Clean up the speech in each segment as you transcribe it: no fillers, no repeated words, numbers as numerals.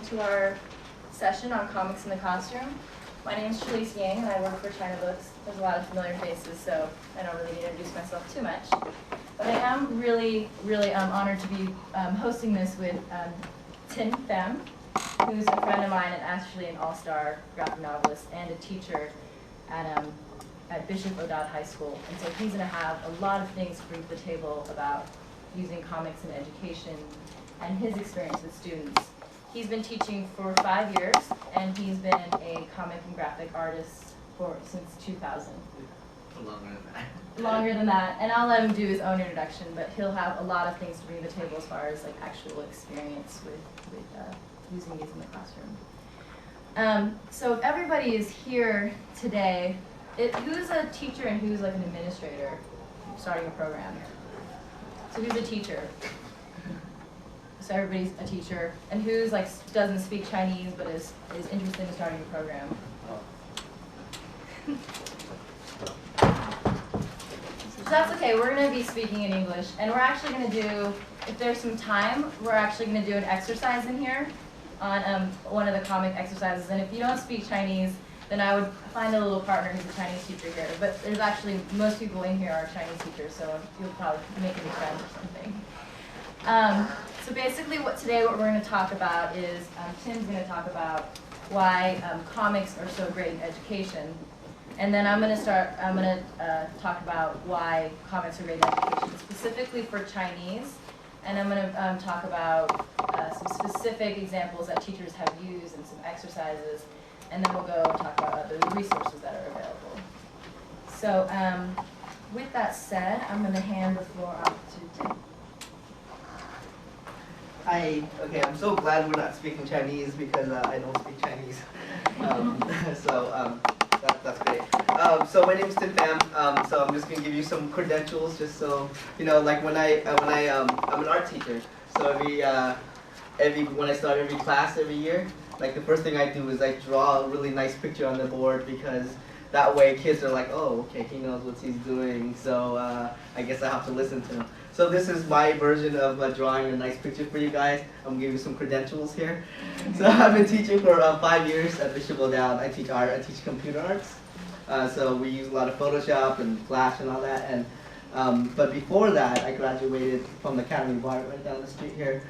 to our session on comics in the classroom. My name is Chellis, Ying, and I work for Chinabooks. There's a lot of familiar faces, so I don't really need to introduce myself too much. But I am really honored to be hosting this with Pham, who's a friend of mine and actually an all-star graphic novelist and a teacher at Bishop O'Dowd High School. And so he's going to have a lot of things to bring to the table about using comics in education and his experience with students. He's been teaching for 5 years, and he's been a comic and graphic artist since 2000. Longer than that. Longer than that, and I'll let him do his own introduction, but he'll have a lot of things to bring to the table as far as like actual experience with using these in the classroom. So if everybody is here today, who's a teacher and who's like an administrator starting a program? So who's a teacher? So everybody's a teacher, and who's like doesn't speak Chinese but is interested in starting a program? So that's okay, we're going to be speaking in English, and we're actually going to do, if there's some time, we're actually going to do an exercise in here on one of the comic exercises, and if you don't speak Chinese, then I would find a little partner who's a Chinese teacher here, but there's actually, most people in here are Chinese teachers, so you'll probably make any friends or something. So basically today what we're going to talk about is, Tim's going to talk about why comics are so great in education. And then I'm going to talk about why comics are great in education, specifically for Chinese. And I'm going to talk about some specific examples that teachers have used and some exercises. And then we'll go talk about other resources that are available. So with that said, I'm going to hand the floor off to Tim. Hi. Okay, I'm so glad we're not speaking Chinese because I don't speak Chinese. That's great. So my name is Pham. So I'm just gonna give you some credentials, just so you know. Like I'm an art teacher. So when I start every class every year, like the first thing I do is I draw a really nice picture on the board, because that way kids are like, oh, okay, he knows what he's doing. So I guess I have to listen to him. So this is my version of drawing a nice picture for you guys. I'm gonna give you some credentials here. So I've been teaching for 5 years at Bishop O'Dowd. I teach art. I teach computer arts. So we use a lot of Photoshop and Flash and all that. And but before that, I graduated from the Academy of Art right down the street here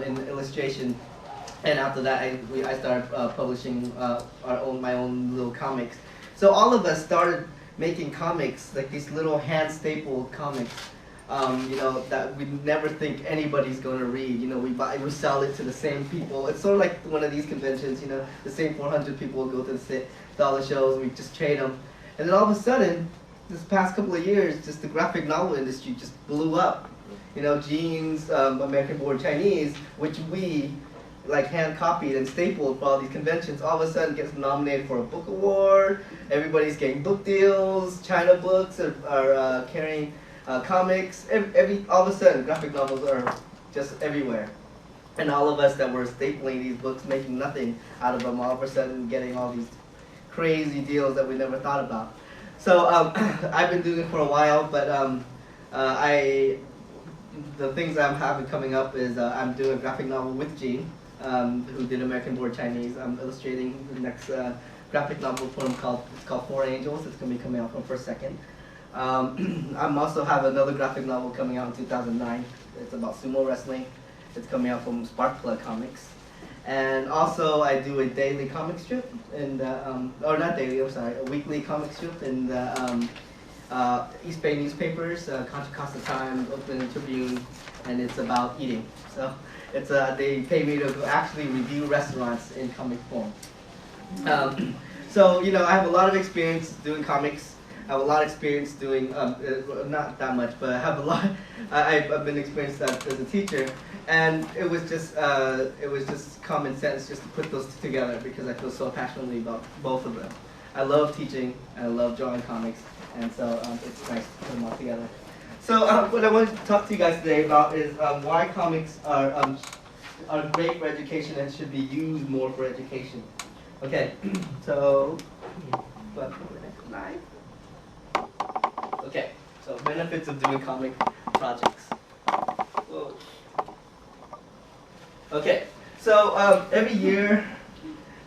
in illustration. And after that, I started publishing my own little comics. So all of us started making comics, like these little hand-stapled comics. That we never think anybody's going to read. We sell it to the same people. It's sort of like one of these conventions, the same 400 people will go to all the shows, and we just trade them. And then all of a sudden, this past couple of years, just the graphic novel industry just blew up. Gene's American Born Chinese, which we hand copied and stapled for all these conventions, all of a sudden gets nominated for a book award. Everybody's getting book deals. Chinabooks are carrying comics. All of a sudden, graphic novels are just everywhere. And all of us that were stapling these books, making nothing out of them, all of a sudden getting all these crazy deals that we never thought about. So I've been doing it for a while, but the things I'm having coming up is I'm doing a graphic novel with Ying, who did American Born Chinese. I'm illustrating the next graphic novel for him called 4 Angels. It's going to be coming out from 1/2. I'm also have another graphic novel coming out in 2009. It's about sumo wrestling. It's coming out from Sparkplug Comics. And also I do a daily comic strip, or not daily, I'm sorry, a weekly comic strip in the East Bay newspapers, Contra Costa Times, Oakland Tribune, and it's about eating. So they pay me to actually review restaurants in comic form. So I have a lot of experience doing comics. I have a lot of experience doing, not that much, but I have a lot. I've been experienced as a teacher, and it was just common sense just to put those two together, because I feel so passionately about both of them. I love teaching, and I love drawing comics, and so it's nice to put them all together. So what I want to talk to you guys today about is why comics are great for education and should be used more for education. Okay, so but next slide. Okay, so benefits of doing comic projects. Whoa. Okay, So every year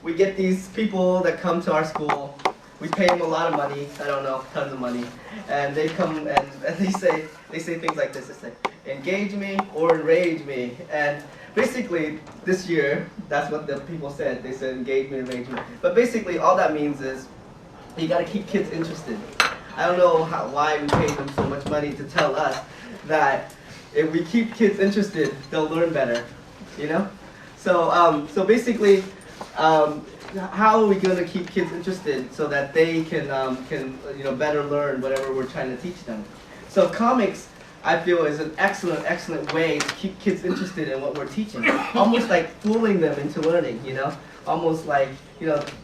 we get these people that come to our school. We pay them a lot of money. I don't know, tons of money, and they come and they say things like this. They say, "Engage me or enrage me." And basically, this year, that's what the people said. They said, "Engage me, enrage me." But basically, all that means is you got to keep kids interested. I don't know why we pay them so much money to tell us that if we keep kids interested, they'll learn better. You know? So basically, how are we going to keep kids interested so that they can better learn whatever we're trying to teach them? So comics, I feel, is an excellent way to keep kids interested in what we're teaching. Almost like fooling them into learning, you know? Almost like,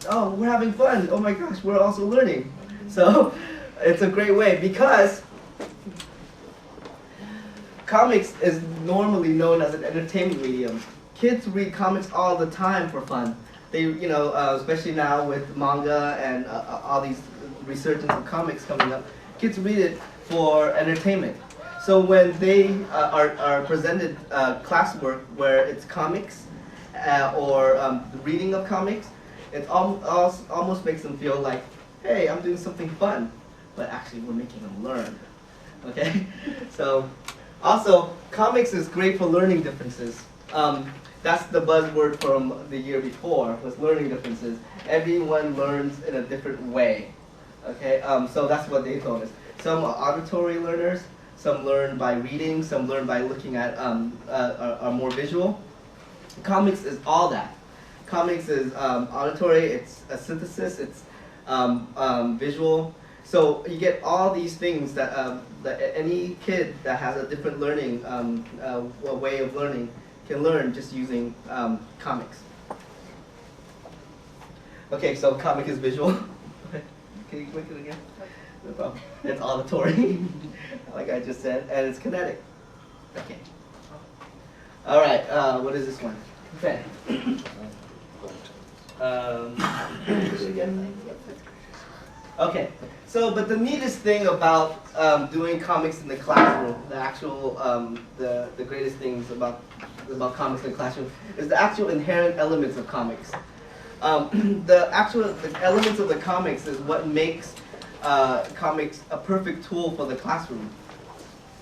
oh, we're having fun. Oh my gosh, we're also learning. So it's a great way because comics is normally known as an entertainment medium. Kids read comics all the time for fun. They, especially now with manga and all these resurgence of comics coming up, kids read it for entertainment. So when they are presented classwork where it's comics or the reading of comics, it almost makes them feel like, hey, I'm doing something fun, but actually we're making them learn. Okay? So also, comics is great for learning differences. That's the buzzword from the year before, was learning differences. Everyone learns in a different way. Okay, so that's what they told us. Some are auditory learners, some learn by reading, some learn by looking at are more visual. Comics is all that. Comics is auditory, it's a synthesis, it's visual. So you get all these things that any kid that has a different learning way of learning can learn just using comics. Okay, so comic is visual. Can you click it again? No problem. It's auditory, like I just said, and it's kinetic. Okay. All right. What is this one? Okay. Okay. So, but the neatest thing about doing comics in the classroom, the actual, the greatest things about comics in the classroom, is the actual inherent elements of comics. The elements of the comics is what makes comics a perfect tool for the classroom.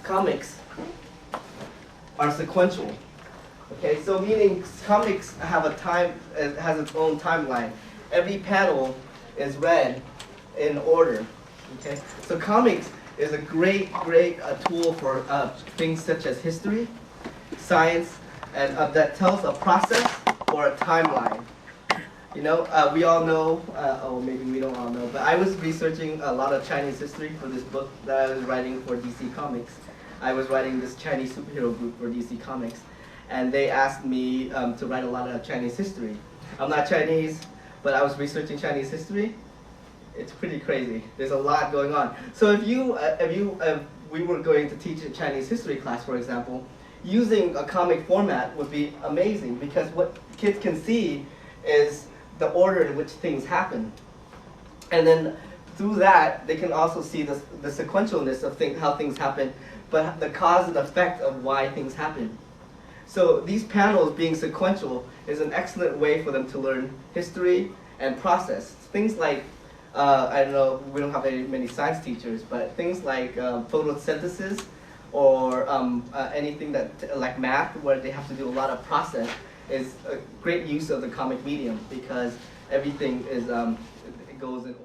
Comics are sequential. Okay, so meaning comics have has its own timeline. Every panel is read in order. Okay, so comics is a great tool for things such as history, science, and that tells a process or a timeline. We all know, or maybe we don't all know, but I was researching a lot of Chinese history for this book that I was writing for DC Comics. I was writing this Chinese superhero group for DC Comics, and they asked me to write a lot of Chinese history. I'm not Chinese, but I was researching Chinese history. It's pretty crazy. There's a lot going on. So if we were going to teach a Chinese history class, for example, using a comic format would be amazing because what kids can see is the order in which things happen. And then through that, they can also see the sequentialness of how things happen, but the cause and effect of why things happen. So these panels being sequential is an excellent way for them to learn history and process. Things like, I don't know, we don't have many science teachers, but things like photosynthesis or anything like math where they have to do a lot of process is a great use of the comic medium because everything is it goes in order.